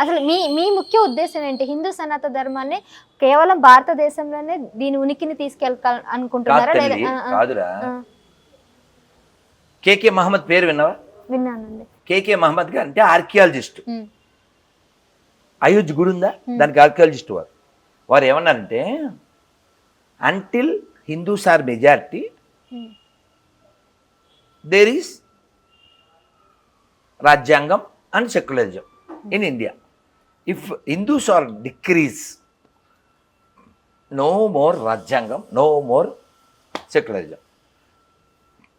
అసలు మీ మీ ముఖ్య ఉద్దేశం ఏంటి? హిందూ సనాతన ధర్మాన్ని కేవలం భారతదేశంలోనే దీని ఉనికిని తీసుకెళ్తా అనుకుంటున్నారా లేదా? కాదురా, కేకే మహమ్మద్ పేరు విన్నావా? విన్నానండి. కేకే మహమ్మద్ గారు అంటే ఆర్కియాలజిస్ట్. అయోధ్య గుడి ఉందా, దానికి ఆర్కియాలజిస్ట్ వారు. వారు ఏమన్నారంటే until Hindus are majority there is rajyangam and secularism in India. If Hindus are decrease, no more rajyangam, no more secularism.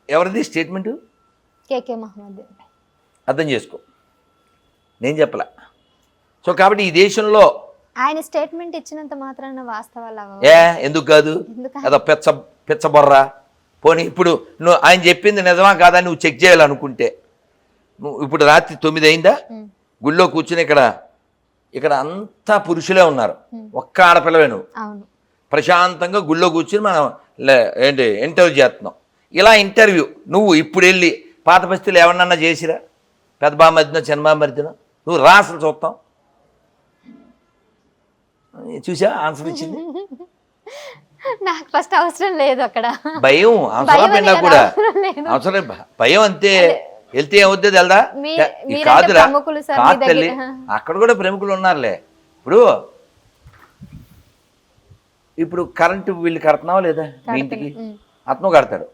ఎవరిది స్టేట్మెంటు? కేకే మహమ్మద్. అర్థం చేసుకో, నేను చెప్పలా. సో కాబట్టి ఈ దేశంలో ఆయన స్టేట్మెంట్ ఇచ్చినంత మాత్రాన వాస్తవాలు ఎందుకు కాదు? అదో పెచ్చబొర్రా. పోనీ ఇప్పుడు నువ్వు ఆయన చెప్పింది నిజమా కాదా నువ్వు చెక్ చేయాలనుకుంటే, నువ్వు ఇప్పుడు రాత్రి 9 అయిందా, గుళ్ళో కూర్చుని ఇక్కడ అంతా పురుషులే ఉన్నారు, ఒక్క ఆడపిల్లవే నువ్వు. ప్రశాంతంగా గుళ్ళో కూర్చుని మనం ఏంటి ఇంటర్వ్యూ చేస్తున్నాం. ఇలా ఇంటర్వ్యూ నువ్వు ఇప్పుడు వెళ్ళి పాత బస్తీలు ఎవరినన్నా చేసిరా, పెద్ద బామర్దినో చిన్న బామర్దినో, నువ్వు రా అసలు చూస్తాం. చూసా ఆన్సర్ ఇచ్చింది. నాకు ఫస్ట్ అవసరం లేదు అక్కడ భయం, అవసరం కూడా అవసరం భయం అంతే. వెళ్తే ఏమవుద్ది వెళ్దా కాదురా, కాదు తల్లి, అక్కడ కూడా ప్రముఖులు ఉన్నారులే. ఇప్పుడు కరెంటు బిల్లు కడుతున్నావా లేదా మీ ఇంటికి? అతను కడతాడు.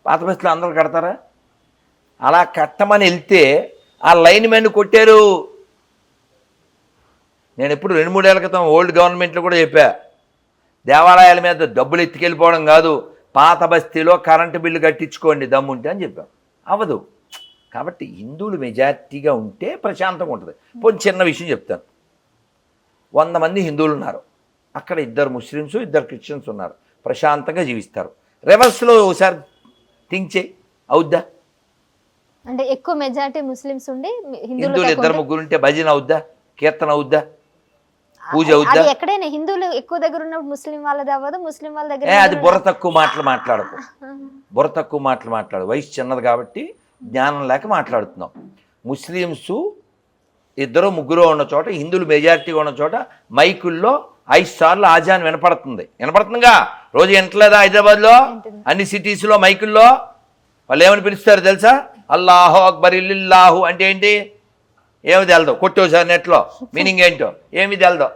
పాత బస్సులో అందరూ కడతారా? అలా కట్టమని వెళ్తే ఆ లైన్ మెన్ కొట్టారు. నేను ఎప్పుడు 2-3 ఏళ్ల క్రితం ఓల్డ్ గవర్నమెంట్లో కూడా చెప్పా, దేవాలయాల మీద డబ్బులు ఎత్తుకెళ్ళిపోవడం కాదు, పాత బస్తీలో కరెంటు బిల్లు కట్టించుకోండి దమ్ముంటే అని చెప్పాం. అవ్వదు. కాబట్టి హిందువులు మెజారిటీగా ఉంటే ప్రశాంతంగా ఉంటుంది. పోనీ చిన్న విషయం చెప్తాను. 100 మంది హిందువులు ఉన్నారు, అక్కడ 2 ముస్లిమ్స్ 2 క్రిస్టియన్స్ ఉన్నారు, ప్రశాంతంగా జీవిస్తారు. రివర్స్లో ఒకసారి థింక్ చేయి, అవుద్దా? అంటే ఎక్కువ మెజారిటీ ముస్లిమ్స్ ఉండి హిందువులు 2-3 ఉంటే భజన అవుద్దా, కీర్తన అవుద్దా, పూజ అవుద్దా? ఎక్కడైనా హిందువులు ఎక్కువ దగ్గర ఉన్నప్పుడు ముస్లిం వాళ్ళది అవ్వదు, ముస్లిం వాళ్ళ దగ్గర అది బుర్ర తక్కువ మాటలు మాట్లాడు. వయసు చిన్నది కాబట్టి జ్ఞానం లేక మాట్లాడుతున్నాం. ముస్లిమ్స్ 2-3 ఉన్న చోట, హిందువులు మెజారిటీగా ఉన్న చోట మైకుల్లో 5 సార్లు ఆజాన్ వినపడుతుందిగా. రోజు వినట్లేదా? హైదరాబాద్లో అన్ని సిటీస్లో మైకుల్లో వాళ్ళు ఏమని పిలుస్తారు తెలుసా? అల్లాహు అక్బర్ ఇల్లాహు అంటే ఏంటి? ఏమి తెలదు, కొట్టేసారి నెట్లో మీనింగ్ ఏంటో ఏమి తెలదు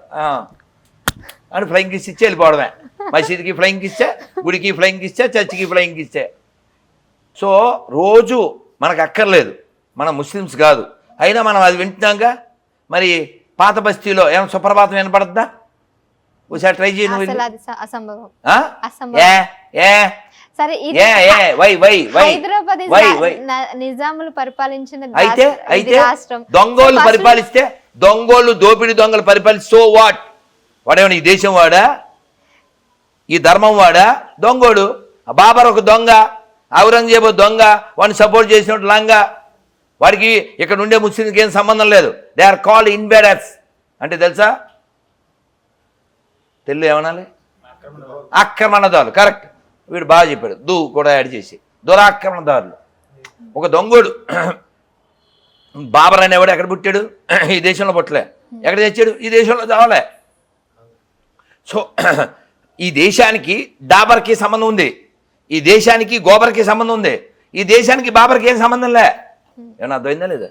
అని ఫ్లయింగ్ కిస్ ఇచ్చి వెళ్ళిపోవడమే. మసీద్కి ఫ్లయింగ్ ఇచ్చా, గుడికి ఫ్లయింగ్ ఇచ్చా, చర్చికి ఫ్లయింగ్ ఇచ్చా. సో రోజు మనకు అక్కర్లేదు, మన ముస్లిమ్స్ కాదు, అయినా మనం అది వింటున్నాంగా. మరి పాత బస్తీలో ఏమైనా సుప్రభాతం వినపడుతుందా? ఒకసారి ట్రై చేయను. హైదరాబాద్ నిజాములు పరిపాలించిన అయితే దొంగోళ్ళు పరిపాలిస్తే, దొంగోళ్ళు దోపిడి దొంగలు పరిపాలిస్తే సో వాట్? వాడేమన్నా ఈ దేశం వాడా, ఈ ధర్మం వాడా? దొంగోడు. బాబర్ ఒక దొంగ, ఔరంగజేబు దొంగ, వాడిని సపోర్ట్ చేసినట్టు లంగా. వాడికి ఇక్కడ ఉండే ముస్లింకి ఏం సంబంధం లేదు. They are called invaders. అంటే తెలుసా తెలుగు ఏమనాలి? ఆక్రమణదారులు. కరెక్ట్, వీడు బాగా చెప్పాడు. కూడా యాడ్ చేసి దురాక్రమణదారులు. ఒక దొంగోడు బాబర్ అనేవాడు ఎక్కడ పుట్టాడు? ఈ దేశంలో పుట్టలే. ఎక్కడ తెచ్చాడు? ఈ దేశంలో చావలే. సో ఈ దేశానికి డాబర్కి సంబంధం ఉంది, ఈ దేశానికి గోబర్కి సంబంధం ఉంది, ఈ దేశానికి బాబర్కి ఏం సంబంధం లే. ఏమన్నా అర్థమైందా లేదా?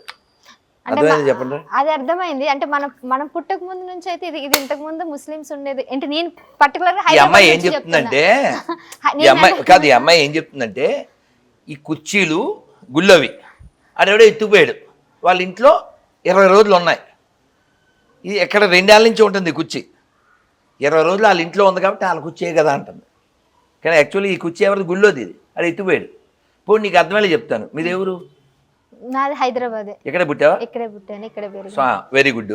అర్థమైంది చెప్పండి. అది అర్థమైంది. అంటే మనం పుట్టక ముందు నుంచి అయితే ఇది ఇంతకు ముందు ముస్లిమ్స్ ఉండేది. అంటే నేను పర్టికులర్ ఈ అమ్మాయి ఏం చెప్తుందంటే, ఈ అమ్మాయి ఏం చెప్తుందంటే, ఈ కుర్చీలు గుళ్ళవి అడెవడో ఎత్తుకుపోయాడు, వాళ్ళ ఇంట్లో 20 రోజులు ఉన్నాయి. ఇది ఎక్కడ 2 ఏళ్ళ నుంచి ఉంటుంది ఈ కుర్చీ. 20 రోజులు వాళ్ళ ఇంట్లో ఉంది కాబట్టి వాళ్ళ కుర్చీ కదా అంటుంది. కానీ యాక్చువల్లీ ఈ కుర్చీ ఎవరిది? గుళ్ళోది. ఇది అది ఎత్తుపోయాడు. ఇప్పుడు నీకు అర్థమయ్యే చెప్తాను. మీది ఎవరు? నాది హైదరాబాద్. ఇక్కడే పుట్టావా? ఇక్కడే పుట్టాను, ఇక్కడే పెరిగాను. Very good.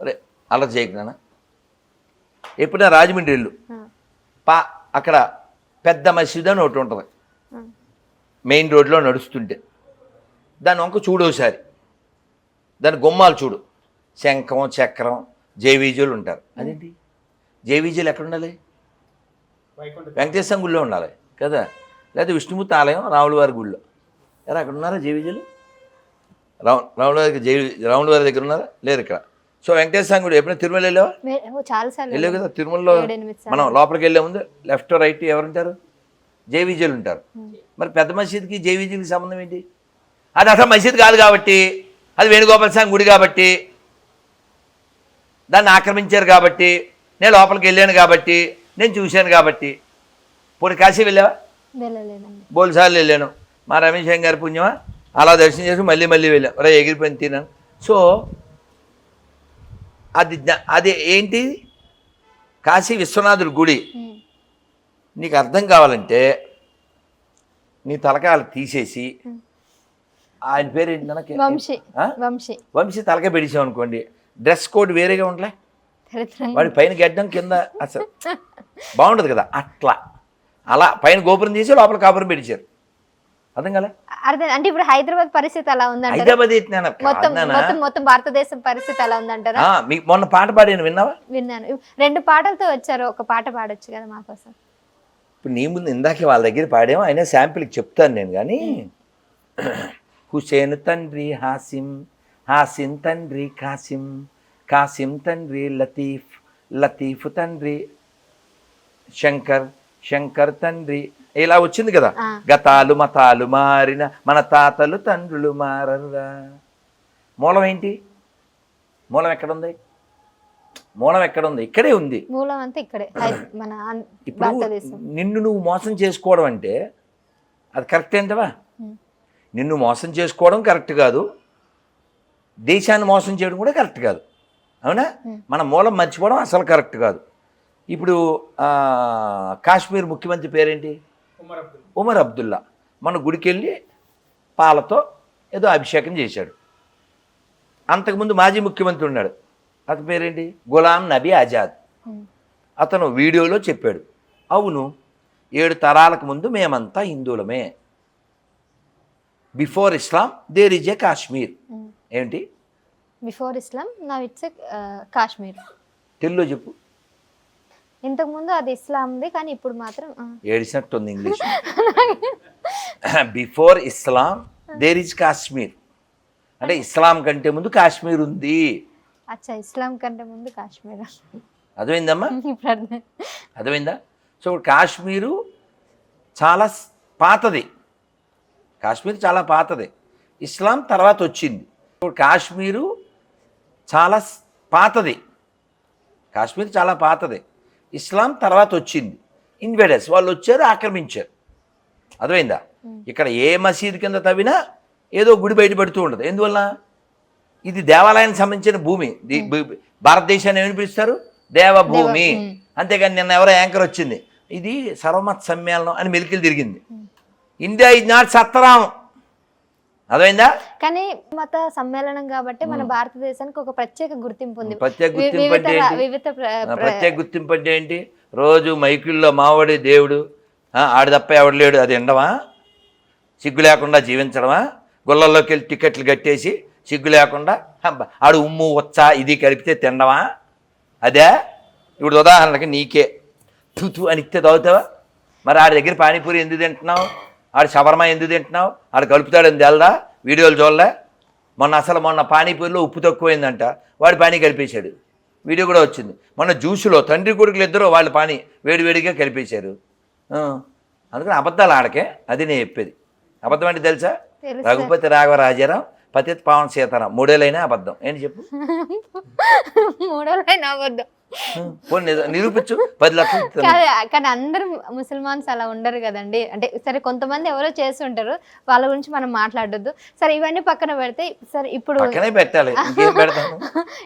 అరే అలా చేయకున్నా. ఎప్పుడైనా రాజమండ్రి వెళ్ళు, అక్కడ పెద్ద మసీదు అని ఒకటి ఉంటుంది మెయిన్ రోడ్లో నడుస్తుంటే. దాని వంక చూడు ఒకసారి, దాని గుమ్మాలు చూడు, శంఖం చక్రం జేవీజీలు ఉంటారు. అదేంటి జేవీజీలు ఎక్కడ ఉండాలి? వెంకటేశ్వర గుళ్ళో ఉండాలి కదా, లేదా విష్ణుమూర్తి ఆలయం రాముల వారి గుళ్ళో. ఎరా అక్కడ ఉన్నారా జేవీజీలు? రౌండ్ వారి దగ్గర ఉన్నారా లేరు ఇక్కడ. సో వెంకటేశ్వర స్వామి గుడి ఎప్పుడైనా తిరుమల వెళ్ళావా? చాలా సార్లు వెళ్ళావు కదా. తిరుమలలో 7-8 సార్లు. మనం లోపలికి వెళ్ళే ముందు లెఫ్ట్ రైట్ ఎవరుంటారు? జై విజయులు ఉంటారు. మరి పెద్ద మసీద్కి జై విజయులకి సంబంధం ఏంటి? అది అసలు మసీద్ కాదు కాబట్టి, అది వేణుగోపాల స్వామి గుడి కాబట్టి, దాన్ని ఆక్రమించారు కాబట్టి, నేను లోపలికి వెళ్ళాను కాబట్టి, నేను చూశాను కాబట్టి. పోనీ కాశీ వెళ్ళావా? వెళ్ళలేదండి. బోల్సార్లు వెళ్ళాను. మా రమేష్ గారి పుణ్యమా అలా దర్శనం చేసి మళ్ళీ వెళ్ళాం. రే ఎగిరిపోయిన తిన్నాను. సో అది ఏంటి? కాశీ విశ్వనాథుడి గుడి. నీకు అర్థం కావాలంటే నీ తలకాయలు తీసేసి ఆయన పేరు ఏంటి? వంశీ తలకాయ పెడిసాం అనుకోండి, డ్రెస్ కోడ్ వేరేగా ఉండలే, వాడి పైన గడ్డం కింద అసలు బాగుండదు కదా. అలా పైన గోపురం తీసి లోపల కాపురం పెట్టించారు. అర్థం కదా? అర్థం. అంటే ఇప్పుడు హైదరాబాద్ పరిస్థితి అలా ఉందంటారా? హైదరాబాద్ మొత్తం భారతదేశం పరిస్థితి అలా ఉందంటారా? మీకు మొన్న పాట పాడాను, విన్నావా? విన్నాను. 2 పాటలతో వచ్చారు, ఒక పాట పాడొచ్చు కదా మా కోసం. ఇప్పుడు నీ ముందు ఇందాకే వాళ్ళ దగ్గర పాడాము, అయినా శాంపిల్కి చెప్తాను నేను. కానీ హుసేన్ తండ్రి హాసిం, హాసిం తండ్రి కాసిం, కాసిం తండ్రి లతీఫ్, లతీఫ్ తండ్రి శంకర్, శంకర్ తండ్రి ఇలా వచ్చింది కదా. గతాలు మతాలు మారిన మన తాతలు తండ్రులు మారరా. మూలం ఏంటి? మూలం ఎక్కడుంది? మూలం ఎక్కడుంది? ఇక్కడే ఉంది. మూలం అంతా ఇక్కడే మన ఇప్పుడు భారతదేశం. నిన్ను నువ్వు మోసం చేసుకోవడం అంటే అది కరెక్ట్ ఏంటవా? నిన్ను మోసం చేసుకోవడం కరెక్ట్ కాదు, దేశాన్ని మోసం చేయడం కూడా కరెక్ట్ కాదు. అవునా? మన మూలం మర్చిపోవడం అసలు కరెక్ట్ కాదు. ఇప్పుడు కాశ్మీర్ ముఖ్యమంత్రి పేరేంటి? ఉమర్ అబ్దుల్లా. మన గుడికి వెళ్ళి పాలతో ఏదో అభిషేకం చేశాడు. అంతకుముందు మాజీ ముఖ్యమంత్రి ఉన్నాడు, అతని పేరేంటి? గులాం నబీ ఆజాద్. అతను వీడియోలో చెప్పాడు, అవును 7 తరాలకు ముందు మేమంతా హిందువులమే. Before Islam there is a Kashmir. ఏంటి before Islam now it's Kashmir? తెలుగులో చెప్పు. ఇంతకుముందు అది ఇస్లాంది, కానీ ఇప్పుడు మాత్రం ఏడిసినట్టుంది English. Before Islam there is Kashmir అంటే ఇస్లాం కంటే ముందు కాశ్మీర్ ఉంది. అచ్చా, ఇస్లాం కంటే ముందు కాశ్మీర్. అర్థమైందమ్మా? అర్థమైందా? సో కాశ్మీరు చాలా పాతది. కాశ్మీర్ చాలా పాతది, ఇస్లాం తర్వాత వచ్చింది. కాశ్మీరు చాలా పాతది, కాశ్మీర్ చాలా పాతది, ఇస్లాం తర్వాత వచ్చింది. ఇన్వేడర్స్ వాళ్ళు వచ్చారు, ఆక్రమించారు. అర్థమైందా? ఇక్కడ ఏ మసీదు కింద తవ్వినా ఏదో గుడి బయటపడుతూ ఉండదు. ఎందువల్ల? ఇది దేవాలయానికి సంబంధించిన భూమి. భారతదేశాన్ని ఏమని పిలుస్తారు? దేవభూమి. అంతేగాని నిన్న ఎవరో యాంకర్ వచ్చింది, ఇది సర్వమత సమ్మేళనం అని మెలికలు తిరిగింది. ఇండియా ఇస్ నాట్ సత్తరాం. అర్థమైందా? కానీ మత సమ్మేళనం కాబట్టి మన భారతదేశానికి ఒక ప్రత్యేక గుర్తింపు ఉంది. ప్రత్యేక గుర్తింపు అంటే ప్రత్యేక గుర్తింపు అంటే ఏంటి? రోజు మైకుల్లో మావాడి దేవుడు, ఆడి తప్ప ఎవడు లేడు, అది ఎండవా? సిగ్గు లేకుండా జీవించడమా? గుళ్ళల్లోకి వెళ్ళి టికెట్లు కట్టేసి సిగ్గు లేకుండా ఆడు ఉమ్ము వచ్చా ఇది కలిపితే తినడమా? అదే. ఇప్పుడు ఉదాహరణకి నీకే తూతూ అని ఇస్తే తాగుతావా? మరి ఆడి దగ్గర పానీపూరి ఎందుకు తింటున్నావు? ఆడు షవర్మా ఎందుకు తింటున్నావు? ఆడు కలుపుతాడని తెలదా? వీడియోలు చూడలే? మొన్న పానీపూరిలో ఉప్పు తక్కువైందంట, వాడు పానీ కలిపేశాడు, వీడియో కూడా వచ్చింది. మొన్న జ్యూసులో తండ్రి కొడుకులు ఇద్దరు వాళ్ళు పానీ వేడివేడిగా కలిపేశారు. అందుకని అబద్ధాలు ఆడకే, అది నేను చెప్పేది. అబద్ధం అంటే తెలుసా? రఘుపతి రాఘవ రాజారాం, పతిత్ పావన్ సీతారాం, 3 ఏళ్ళైనా అబద్ధం. ఏంటి చెప్పు? 3 ఏళ్ళైనా అబద్ధం. నిరూపించు. 10 లక్షలు. కానీ అందరు ముసల్మాన్స్ అలా ఉండరు కదండి. అంటే సరే, కొంతమంది ఎవరో చేస్తుంటారు, వాళ్ళ గురించి మనం మాట్లాడొద్దు. సరే, ఇవన్నీ పక్కన పెడితే సరే ఇప్పుడు పక్కనే పెట్టాలి, ఇంకేం పెడతాను?